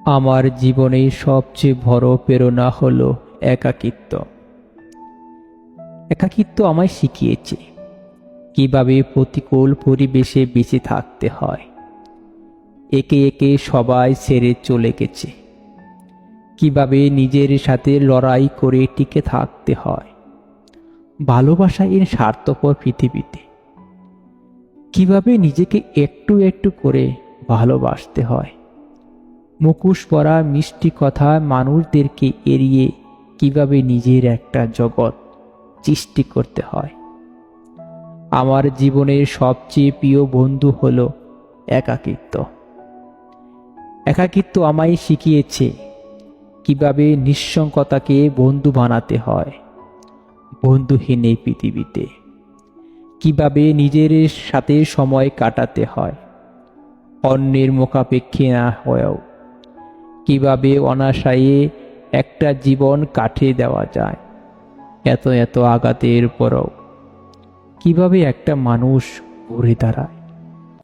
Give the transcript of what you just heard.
আমার জীবনের সবচেয়ে বড় প্রেরণা হলো একাকিত্ব। একাকিত্ব আমায় শিখিয়েছে কিভাবে প্রতিকূল পরিবেশে বেঁচে থাকতে হয়। একে একে সবাই ছেড়ে চলে গেছে। কিভাবে নিজের সাথে লড়াই করে টিকে থাকতে হয় ভালোবাসা এর স্বার্থপর পৃথিবীতে। কিভাবে নিজেকে একটু একটু করে ভালোবাসতে হয়। মুখোশ পরা মিষ্টি কথা মানুষদেরকে এড়িয়ে কিভাবে নিজের একটা জগৎ সৃষ্টি করতে হয়। আমার জীবনের সবচেয়ে প্রিয় বন্ধু হলো একাকিত্ব। একাকিত্ব আমায় শিখিয়েছে কিভাবে নিঃসঙ্গতাকে বন্ধু বানাতে হয়। বন্ধুহীন এই পৃথিবীতে কিভাবে নিজের সাথে সময় কাটাতে হয়, অন্যের মুখাপেক্ষী না হয়েও কিভাবে অনাশয়ে একটা জীবন কাটিয়ে দেওয়া যায়। এত এত আঘাতের পরও কিভাবে একটা মানুষ ঘুরে দাঁড়ায়।